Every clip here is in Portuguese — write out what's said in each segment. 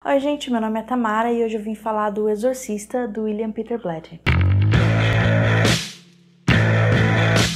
Oi gente, meu nome é Tamara e hoje eu vim falar do Exorcista, do William Peter Blatty.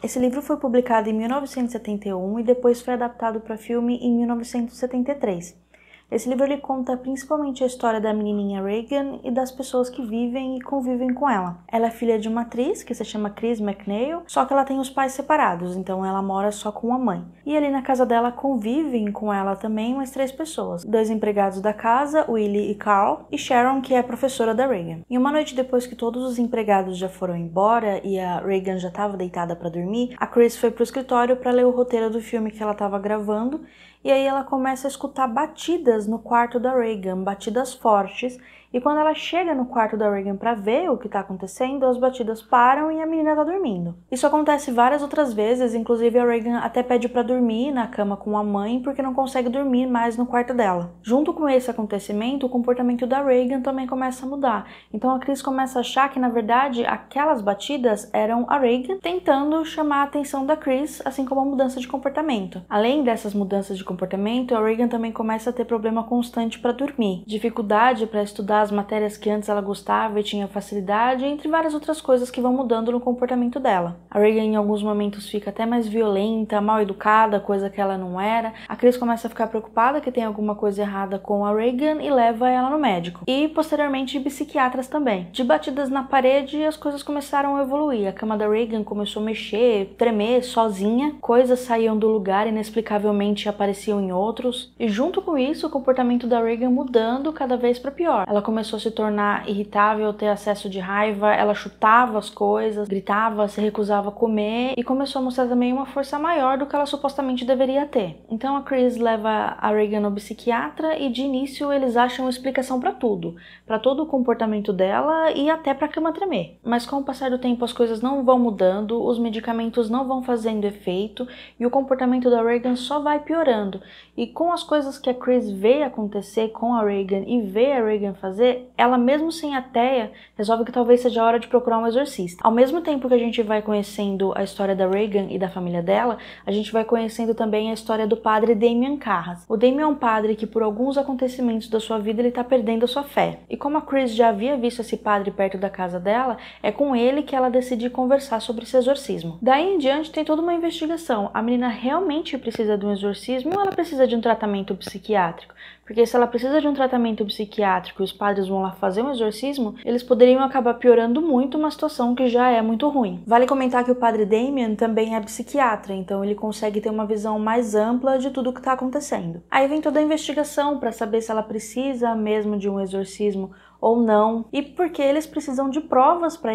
Esse livro foi publicado em 1971 e depois foi adaptado para filme em 1973. Esse livro ele conta principalmente a história da menininha Regan e das pessoas que vivem e convivem com ela. Ela é filha de uma atriz que se chama Chris MacNeil, só que ela tem os pais separados, então ela mora só com a mãe. E ali na casa dela convivem com ela também mais 3 pessoas. 2 empregados da casa, Willie e Carl, e Sharon, que é a professora da Regan. E uma noite depois que todos os empregados já foram embora e a Regan já estava deitada para dormir, a Chris foi pro escritório para ler o roteiro do filme que ela estava gravando. E aí ela começa a escutar batidas no quarto da Regan, batidas fortes, e quando ela chega no quarto da Regan para ver o que está acontecendo, as batidas param e a menina está dormindo. Isso acontece várias outras vezes, inclusive a Regan até pede para dormir na cama com a mãe porque não consegue dormir mais no quarto dela. Junto com esse acontecimento, o comportamento da Regan também começa a mudar. Então a Chris começa a achar que na verdade aquelas batidas eram a Regan tentando chamar a atenção da Chris, assim como a mudança de comportamento. Além dessas mudanças de comportamento, a Regan também começa a ter problema constante para dormir, dificuldade para estudar as matérias que antes ela gostava e tinha facilidade, entre várias outras coisas que vão mudando no comportamento dela. A Regan em alguns momentos fica até mais violenta, mal educada, coisa que ela não era. A Chris começa a ficar preocupada que tem alguma coisa errada com a Regan e leva ela no médico. E posteriormente psiquiatras também. De batidas na parede, as coisas começaram a evoluir. A cama da Regan começou a mexer, tremer sozinha, coisas saíam do lugar inexplicavelmente e apareciam em outros. E junto com isso, o comportamento da Regan mudando cada vez para pior. Ela começou a se tornar irritável, ter acesso de raiva, ela chutava as coisas, gritava, se recusava a comer e começou a mostrar também uma força maior do que ela supostamente deveria ter. Então a Chris leva a Regan ao psiquiatra e de início eles acham explicação para tudo, para todo o comportamento dela e até para a cama tremer. Mas com o passar do tempo as coisas não vão mudando, os medicamentos não vão fazendo efeito e o comportamento da Regan só vai piorando. E com as coisas que a Chris vê acontecer com a Regan e vê a Regan fazer, ela mesmo sem a Thea, resolve que talvez seja a hora de procurar um exorcista. Ao mesmo tempo que a gente vai conhecendo a história da Regan e da família dela, a gente vai conhecendo também a história do padre Damien Carras. O Damien é um padre que por alguns acontecimentos da sua vida ele tá perdendo a sua fé. E como a Chris já havia visto esse padre perto da casa dela, é com ele que ela decide conversar sobre esse exorcismo. Daí em diante tem toda uma investigação. A menina realmente precisa de um exorcismo ou ela precisa de um tratamento psiquiátrico? Porque se ela precisa de um tratamento psiquiátrico e os padres vão lá fazer um exorcismo, eles poderiam acabar piorando muito uma situação que já é muito ruim. Vale comentar que o padre Damien também é psiquiatra, então ele consegue ter uma visão mais ampla de tudo o que está acontecendo. Aí vem toda a investigação para saber se ela precisa mesmo de um exorcismo ou não, e porque eles precisam de provas para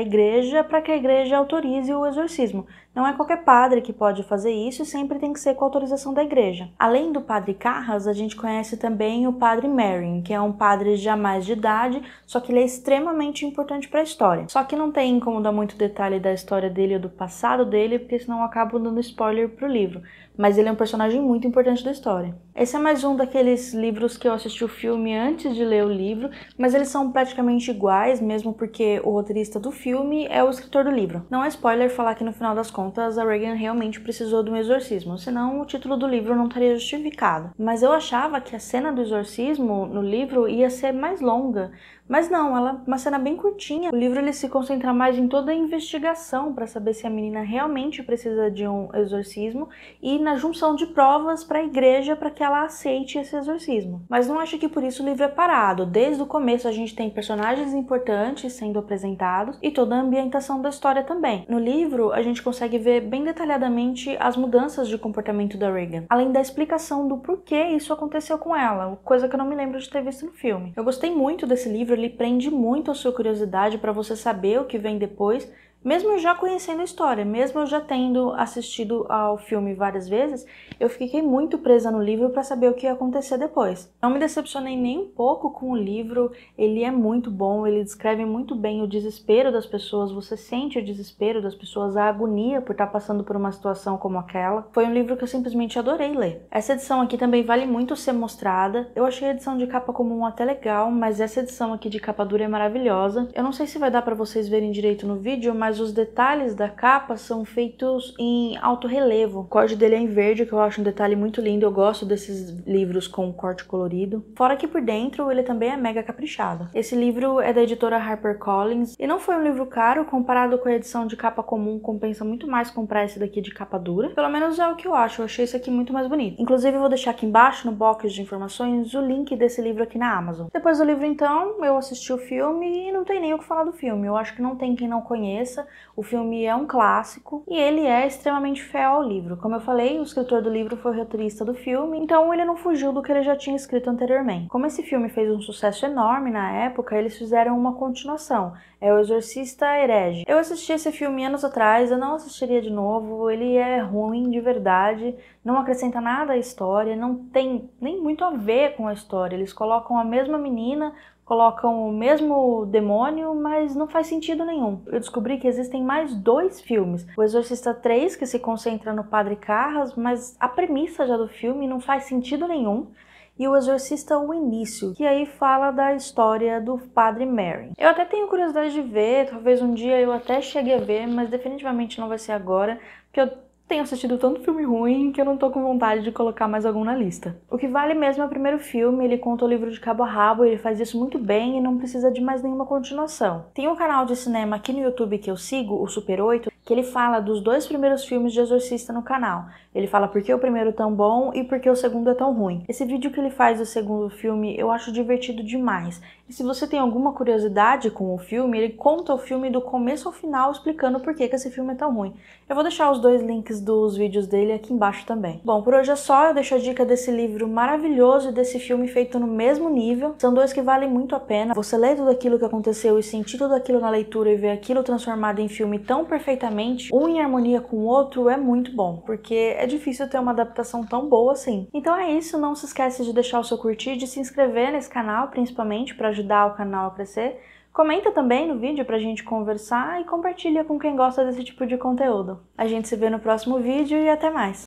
que a igreja autorize o exorcismo. Não é qualquer padre que pode fazer isso e sempre tem que ser com autorização da igreja. Além do padre Carras, a gente conhece também o padre Merrin, que é um padre já mais de idade, só que ele é extremamente importante para a história. Só que não tem como dar muito detalhe da história dele ou do passado dele, porque senão eu acabo dando spoiler pro livro. Mas ele é um personagem muito importante da história. Esse é mais um daqueles livros que eu assisti o filme antes de ler o livro, mas eles são praticamente iguais, mesmo porque o roteirista do filme é o escritor do livro. Não é spoiler falar que no final das contas a Regan realmente precisou de um exorcismo, senão o título do livro não estaria justificado. Mas eu achava que a cena do exorcismo no livro ia ser mais longa. Mas não, ela é uma cena bem curtinha. O livro ele se concentra mais em toda a investigação para saber se a menina realmente precisa de um exorcismo e na junção de provas para a igreja para que ela aceite esse exorcismo. Mas não acho que por isso o livro é parado. Desde o começo a gente tem personagens importantes sendo apresentados e toda a ambientação da história também. No livro a gente consegue ver bem detalhadamente as mudanças de comportamento da Regan, além da explicação do porquê isso aconteceu com ela, coisa que eu não me lembro de ter visto no filme. Eu gostei muito desse livro. Ele prende muito a sua curiosidade para você saber o que vem depois, mesmo já conhecendo a história, mesmo eu já tendo assistido ao filme várias vezes, eu fiquei muito presa no livro para saber o que ia acontecer depois. Não me decepcionei nem um pouco com o livro, ele é muito bom, ele descreve muito bem o desespero das pessoas, você sente o desespero das pessoas, a agonia por estar passando por uma situação como aquela. Foi um livro que eu simplesmente adorei ler. Essa edição aqui também vale muito ser mostrada. Eu achei a edição de capa comum até legal, mas essa edição aqui de capa dura é maravilhosa. Eu não sei se vai dar para vocês verem direito no vídeo, mas mas os detalhes da capa são feitos em alto relevo. O corte dele é em verde, que eu acho um detalhe muito lindo, eu gosto desses livros com corte colorido. Fora que por dentro ele também é mega caprichado. Esse livro é da editora HarperCollins e não foi um livro caro, comparado com a edição de capa comum, compensa muito mais comprar esse daqui de capa dura. Pelo menos é o que eu acho, eu achei esse aqui muito mais bonito. Inclusive eu vou deixar aqui embaixo, no box de informações, o link desse livro aqui na Amazon. Depois do livro então, eu assisti o filme e não tem nem o que falar do filme. Eu acho que não tem quem não conheça, o filme é um clássico e ele é extremamente fiel ao livro. Como eu falei, o escritor do livro foi o roteirista do filme, então ele não fugiu do que ele já tinha escrito anteriormente. Como esse filme fez um sucesso enorme na época, eles fizeram uma continuação, é O Exorcista Herege. Eu assisti esse filme anos atrás, eu não assistiria de novo, ele é ruim de verdade, não acrescenta nada à história, não tem nem muito a ver com a história. Eles colocam a mesma menina, colocam o mesmo demônio, mas não faz sentido nenhum. Eu descobri que existem mais 2 filmes. O Exorcista 3, que se concentra no Padre Carras, mas a premissa já do filme não faz sentido nenhum. E o Exorcista O Início, que aí fala da história do Padre Merrin. Eu até tenho curiosidade de ver, talvez um dia eu até chegue a ver, mas definitivamente não vai ser agora, porque eu tenho assistido tanto filme ruim que eu não tô com vontade de colocar mais algum na lista. O que vale mesmo é o primeiro filme, ele conta o livro de cabo a rabo, ele faz isso muito bem e não precisa de mais nenhuma continuação. Tem um canal de cinema aqui no YouTube que eu sigo, o Super 8, que ele fala dos 2 primeiros filmes de Exorcista no canal. Ele fala por que o primeiro é tão bom e por que o segundo é tão ruim. Esse vídeo que ele faz do segundo filme eu acho divertido demais. E se você tem alguma curiosidade com o filme, ele conta o filme do começo ao final explicando por que esse filme é tão ruim. Eu vou deixar os 2 links dos vídeos dele aqui embaixo também. Bom, por hoje é só, eu deixo a dica desse livro maravilhoso e desse filme feito no mesmo nível. São 2 que valem muito a pena. Você ler tudo aquilo que aconteceu e sentir tudo aquilo na leitura e ver aquilo transformado em filme tão perfeitamente, um em harmonia com o outro, é muito bom, porque é difícil ter uma adaptação tão boa assim. Então é isso, não se esquece de deixar o seu curtir, de se inscrever nesse canal, principalmente para ajudar o canal a crescer. Comenta também no vídeo pra gente conversar e compartilha com quem gosta desse tipo de conteúdo. A gente se vê no próximo vídeo e até mais!